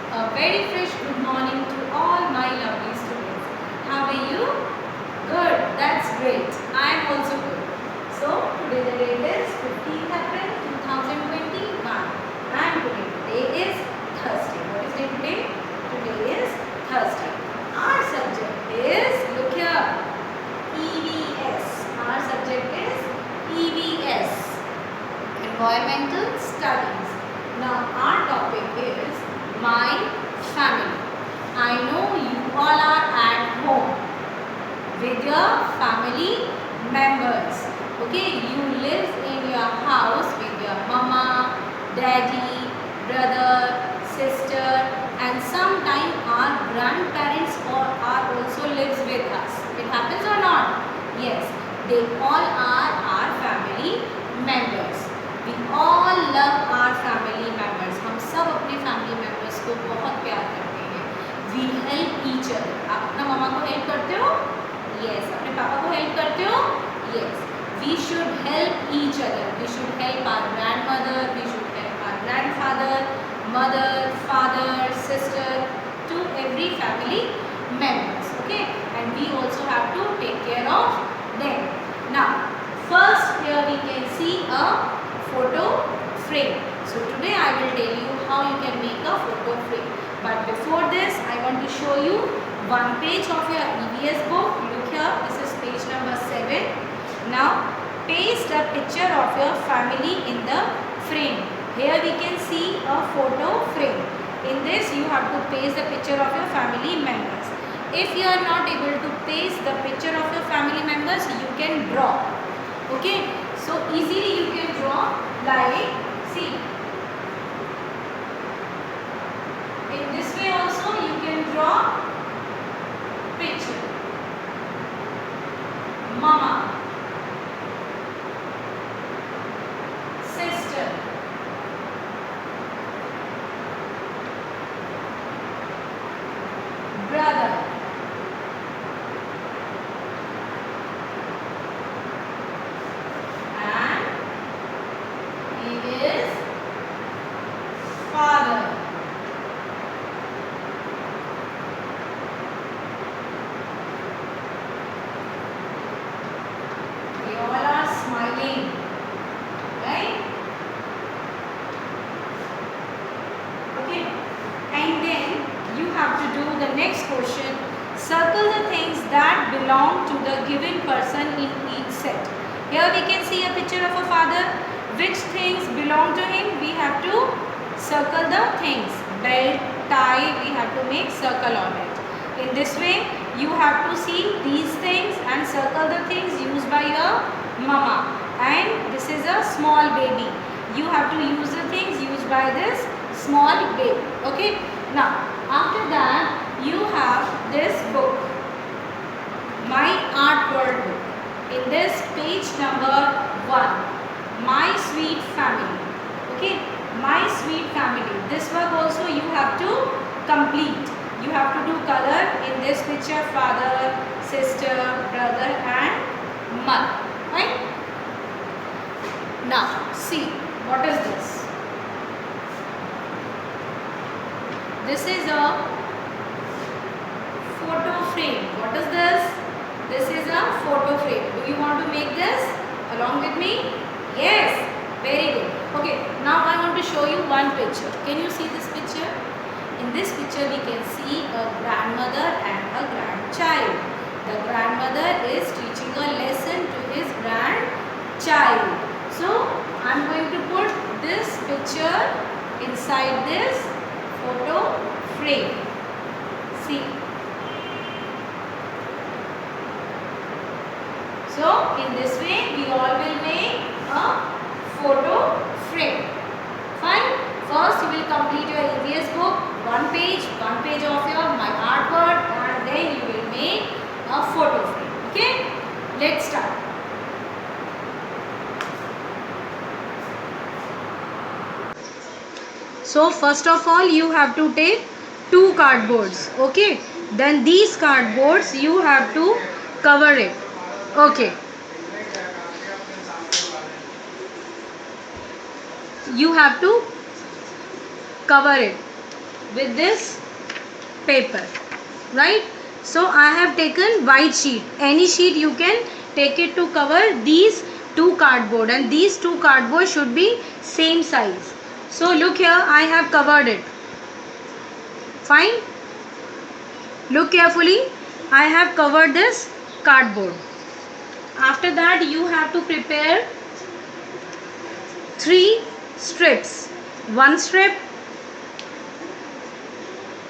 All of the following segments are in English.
A very fresh good morning to all my lovely students. How are you? Good. That's great. I am also good. So today the date is 15th April 2021 and today is Thursday. What is day today? Today is Thursday. Our subject is, look here, EVS. Our subject is EVS, Environmental Studies. Now our topic is my family. I know you all are at home with your family members. Okay, you live in your house with your mama, daddy, brother, sister, and sometimes our grandparents or are also lives with us. It happens or not? Yes, they all are our family members. We all love our family members. हम सब अपने family members को बहुत प्यार करते हैं. We help each other. आप अपना मामा को help करते हो? Yes. अपने पापा को help करते हो? Yes. We should help each other. We should help our grandmother. We should help our grandfather, mother, father, sister, to every family members. Okay. And we also have to take care of them. Now, first here we can see a photo frame. So today I will tell you how you can make a photo frame. But before this, I want to show you one page of your EVS book. Look here, this is page number 7. Now paste a picture of your family in the frame. Here we can see a photo frame. In this you have to paste the picture of your family members. If you are not able to paste the picture of your family members, you can draw. Okay, so easily you can draw like, see, in this way also you can draw picture. Mama, sister, brother, and he is father. They all are smiling, right? Okay, and then you have to do the next question. Circle the things that belong to the given person in each set. Here we can see a picture of a father. Which things belong to him? We have to circle the things. Belt, tie, we have to make circle on it. In this way, you have to see these things and circle the things used by your mama. And this is a small baby. You have to use the things used by this small baby. Okay. Now, after that, you have this book, My Art World book. In this page number 1, My Sweet Family. Okay, My Sweet Family. This work also you have to complete. You have to do color in this picture, father, sister, brother and mother. Right? Now, see, what is this? This is a photo frame. What is this? This is a photo frame. Do you want to make this along with me? Yes. Very good. Okay. Now I want to show you one picture. Can you see this picture? In this picture we can see a grandmother and a grandchild. The grandmother is teaching a lesson to his grandchild. So I am going to put this picture inside this photo frame. See. So in this way we all will make a photo frame. Fine. First you will complete your EVS book, one page of your My Art World, and then you will make a photo frame. Okay. Let's start. So first of all you have to take 2 cardboards. Okay. Then these cardboards you have to cover it. Okay. You have to cover it. with this paper, right? So I have taken white sheet. Any sheet you can take it to cover these two cardboard, and these two cardboard should be same size. So look here, I have covered it. Fine. Look carefully. I have covered this cardboard. After that you have to prepare 3 strips. 1 strip,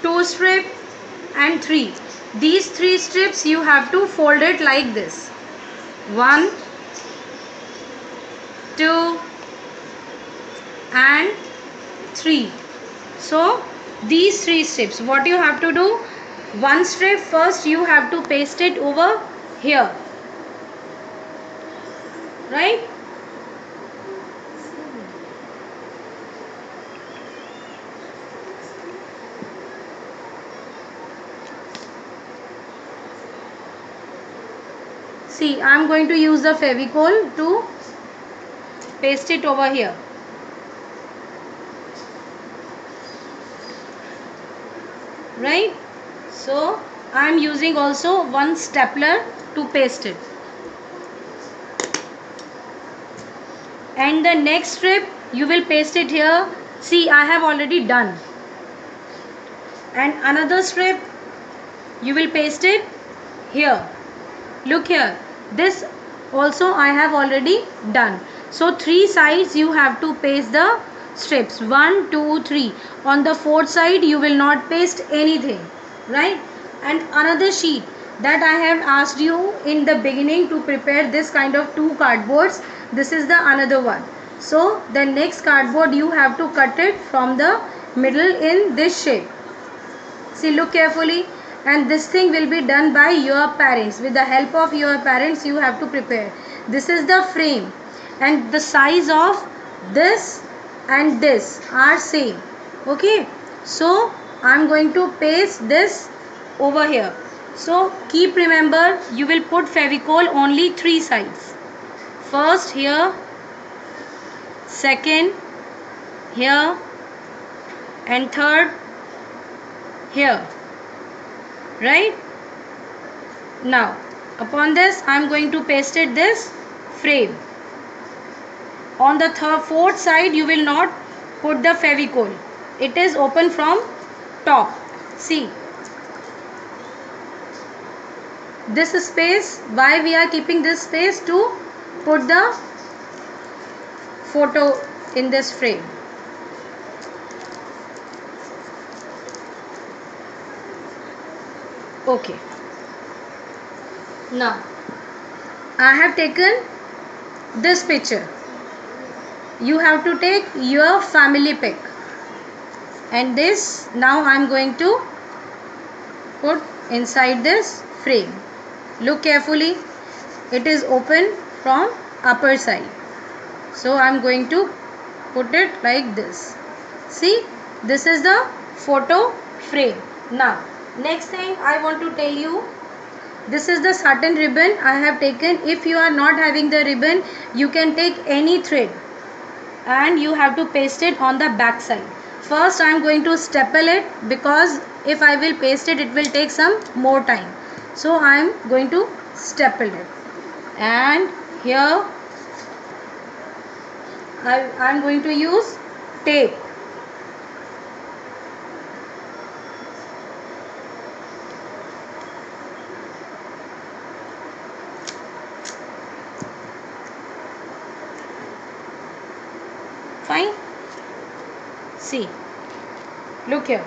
2 strip and 3. These 3 strips you have to fold it like this. 1, 2 and 3. So these 3 strips, what you have to do, 1 strip first you have to paste it over here, right? See, I am going to use the Fevicol to paste it over here. Right? So, I am using also one stapler to paste it. And the next strip, you will paste it here. See, I have already done. And another strip, you will paste it here. Look here. This also I have already done. So 3 sides you have to paste the strips. 1, 2, 3. On the 4th side you will not paste anything. Right? And another sheet that I have asked you in the beginning to prepare this kind of 2 cardboards. This is the another one. So the next cardboard you have to cut it from the middle in this shape. See, look carefully, and this thing will be done by your parents. With the help of your parents you have to prepare. This is the frame, and the size of this and this are same. Okay, so I am going to paste this over here. So keep remember, you will put Fevicol only 3 sides. First here, second here, and third here. Right? Now upon this I am going to paste it this frame. On the fourth side you will not put the Fevicol. It is open from top. See, this space, why we are keeping this space? To put the photo in this frame. Okay. Now I have taken this picture. You have to take your family pic, and this now I am going to put inside this frame. Look carefully, it is open from upper side. So I am going to put it like this. See, this is the photo frame. Now next thing I want to tell you, this is the satin ribbon I have taken. If you are not having the ribbon, you can take any thread and you have to paste it on the back side. First I am going to staple it, because if I will paste it, it will take some more time. So I am going to staple it, and here I am going to use tape. Fine. See, look here,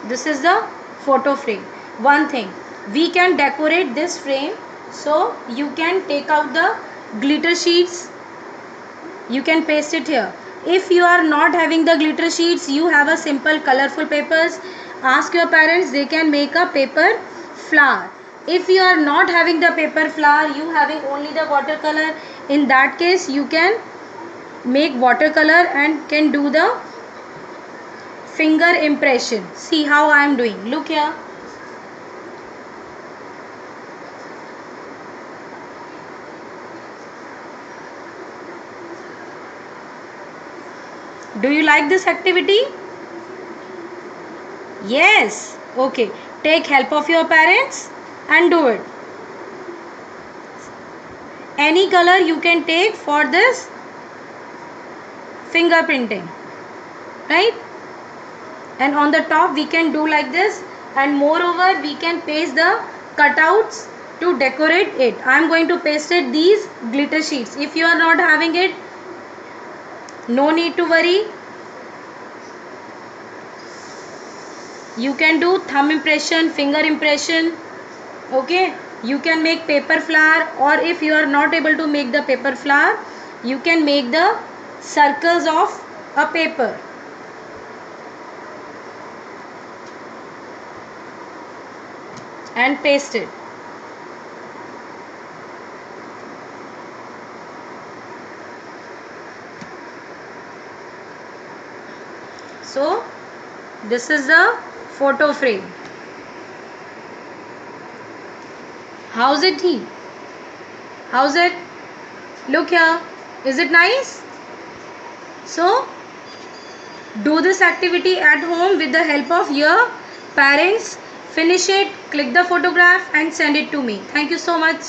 this is the photo frame. One thing, we can decorate this frame, so you can take out the glitter sheets, you can paste it here. If you are not having the glitter sheets, you have a simple colorful papers, ask your parents, they can make a paper flower. If you are not having the paper flower, you having only the watercolor, in that case you can make watercolor and can do the finger impression. See how I am doing. Look here. Do you like this activity? Yes. Okay. Take help of your parents and do it. Any color you can take for this fingerprinting, right? And on the top we can do like this, and moreover we can paste the cutouts to decorate it. I am going to paste it these glitter sheets. If you are not having it, no need to worry. You can do thumb impression, finger impression. Okay, you can make paper flower, or if you are not able to make the paper flower, you can make the circles of a paper. And paste it. So this is the photo frame. How's it? How's it? Look here. Is it nice? So do this activity at home with the help of your parents. Finish it, click the photograph and send it to me. Thank you so much.